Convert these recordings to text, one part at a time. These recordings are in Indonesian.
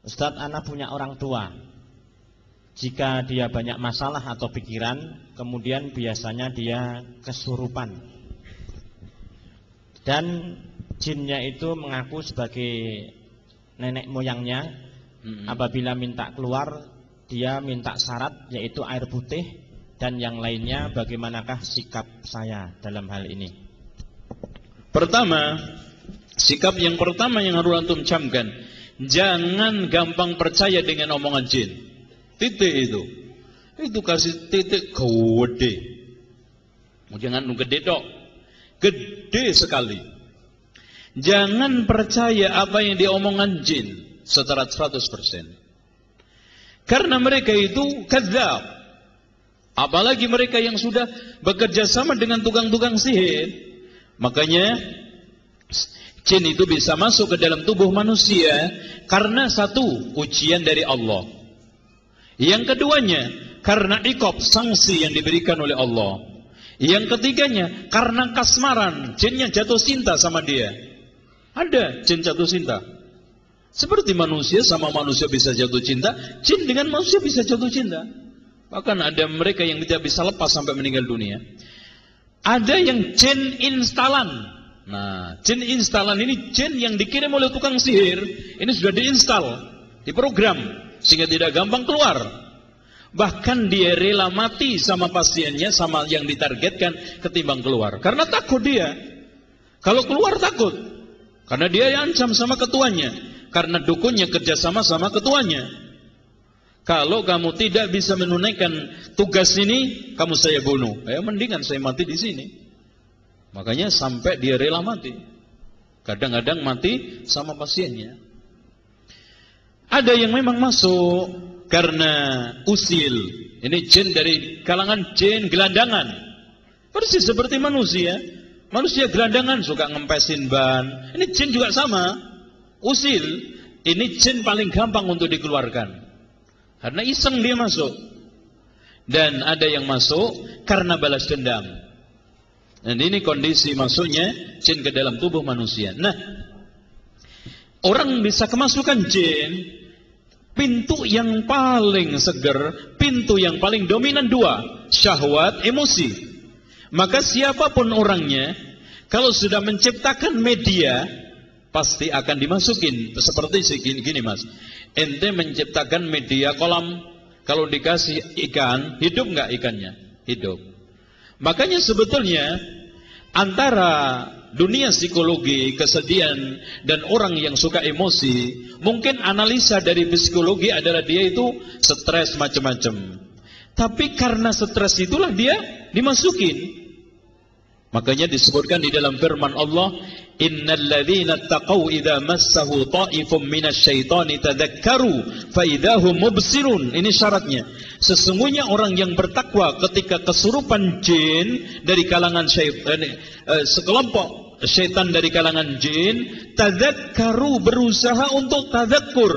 Ustadz, ana punya orang tua. Jika dia banyak masalah atau pikiran, kemudian biasanya dia kesurupan. Dan jinnya itu mengaku sebagai nenek moyangnya. Apabila minta keluar, dia minta syarat yaitu air putih. Dan yang lainnya, bagaimanakah sikap saya dalam hal ini? Pertama, sikap yang pertama yang harus antum camkan, jangan gampang percaya dengan omongan jin. Titik itu. Itu kasih titik gede. Jangan gede dok. Gede sekali. Jangan percaya apa yang diomongan jin secara 100%. Karena mereka itu kadzab. Apalagi mereka yang sudah bekerja sama dengan tukang-tukang sihir. Makanya jin itu bisa masuk ke dalam tubuh manusia karena satu, ujian dari Allah. Yang keduanya, karena iqab, sanksi yang diberikan oleh Allah. Yang ketiganya, karena kasmaran, jinnya jatuh cinta sama dia. Ada jin jatuh cinta. Seperti manusia sama manusia bisa jatuh cinta, jin dengan manusia bisa jatuh cinta. Bahkan ada mereka yang tidak bisa lepas sampai meninggal dunia. Ada yang jin instalan. Nah, jin instalan ini jin yang dikirim oleh tukang sihir. Ini sudah diinstal, diprogram, sehingga tidak gampang keluar. Bahkan dia rela mati sama pasiennya, sama yang ditargetkan, ketimbang keluar. Karena takut dia. Kalau keluar takut. Karena dia ancam sama ketuanya. Karena dukunnya kerjasama sama ketuanya. Kalau kamu tidak bisa menunaikan tugas ini, kamu saya bunuh. Ya mendingan saya mati di sini. Makanya sampai dia rela mati. Kadang-kadang mati sama pasiennya. Ada yang memang masuk karena usil. Ini jin dari kalangan jin gelandangan. Persis seperti manusia. Manusia gelandangan suka ngempesin ban. Ini jin juga sama. Usil. Ini jin paling gampang untuk dikeluarkan. Karena iseng dia masuk. Dan ada yang masuk karena balas dendam. Dan ini kondisi masuknya jin ke dalam tubuh manusia. Nah, orang bisa kemasukan jin, pintu yang paling seger, pintu yang paling dominan dua, syahwat, emosi. Maka siapapun orangnya, kalau sudah menciptakan media, pasti akan dimasukin. Seperti gini mas, ente menciptakan media kolam, kalau dikasih ikan, hidup nggak ikannya? Hidup. Makanya sebetulnya antara dunia psikologi, kesedihan, dan orang yang suka emosi, mungkin analisa dari psikologi adalah dia itu stres macam-macam. Tapi karena stres itulah dia dimasukin. Makanya disebutkan di dalam firman Allah, innal ladzina taqaw idza massahu ta'ifum minasyaitani tadzakkaru fa idzahum mubsirun. Ini syaratnya. Sesungguhnya orang yang bertakwa ketika kesurupan jin dari kalangan syaitan, sekelompok syaitan dari kalangan jin, tadzakkaru, berusaha untuk tadzakkur.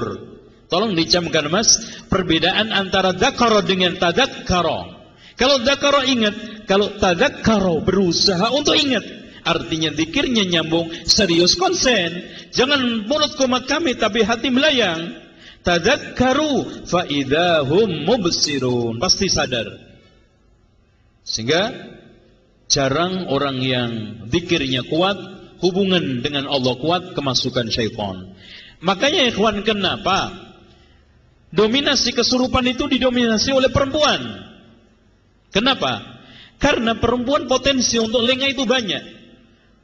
Tolong dicamkan mas, perbedaan antara dzakara dengan tadzakkara. Kalau dzakara ingat, kalau tadzakkara berusaha untuk ingat. Artinya zikirnya nyambung, serius konsen. Jangan mulut komat kami tapi hati melayang. Tadzakkaru fa idzahum mubsirun. Pasti sadar. Sehingga jarang orang yang zikirnya kuat, hubungan dengan Allah kuat, kemasukan syaitan. Makanya ikhwan, kenapa dominasi kesurupan itu didominasi oleh perempuan? Kenapa? Karena perempuan potensi untuk lengah itu banyak.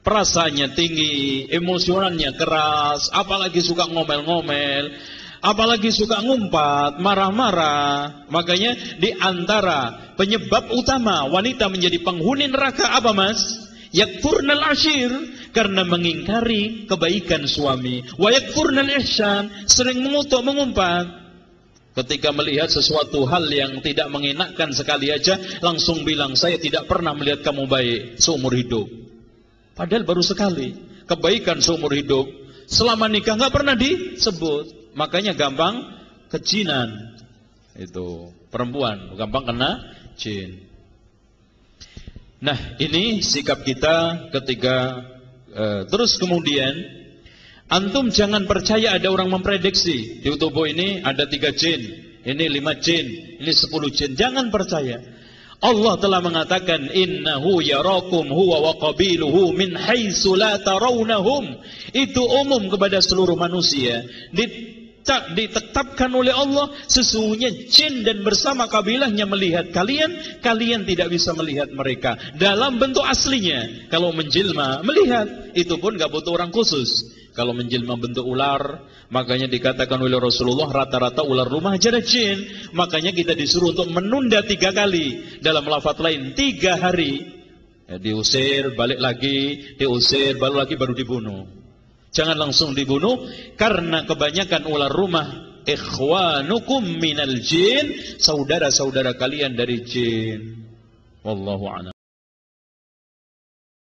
Perasaannya tinggi, emosionalnya keras, apalagi suka ngomel-ngomel, apalagi suka ngumpat, marah-marah. Makanya di antara penyebab utama wanita menjadi penghuni neraka apa mas? Yakfurnal ashir, karena mengingkari kebaikan suami. Wa yakfurnal ihsan, sering mengutuk, mengumpat. Ketika melihat sesuatu hal yang tidak mengenakkan sekali aja, langsung bilang, saya tidak pernah melihat kamu baik seumur hidup. Padahal baru sekali. Kebaikan seumur hidup selama nikah nggak pernah disebut. Makanya gampang kejinan. Itu perempuan gampang kena jin. Nah, ini sikap kita ketika terus kemudian Antum jangan percaya ada orang memprediksi di tubuh ini ada 3 jin, ini 5 jin, ini 10 jin. Jangan percaya. Allah telah mengatakan innahu yarakum huwa wa qabiluhu min haitsu la tarawnahum. Itu umum kepada seluruh manusia. Ditetapkan oleh Allah sesungguhnya jin dan bersama kabilahnya melihat kalian, kalian tidak bisa melihat mereka dalam bentuk aslinya. Kalau menjelma melihat, itu pun gak butuh orang khusus. Kalau menjelma bentuk ular, makanya dikatakan oleh Rasulullah rata-rata ular rumah jadi jin. Makanya kita disuruh untuk menunda 3 kali. Dalam lafaz lain 3 hari ya, diusir, balik lagi, diusir, balik lagi, baru dibunuh. Jangan langsung dibunuh, karena kebanyakan ular rumah ikhwanukum minal jin, saudara-saudara kalian dari jin. Wallahu a'lam.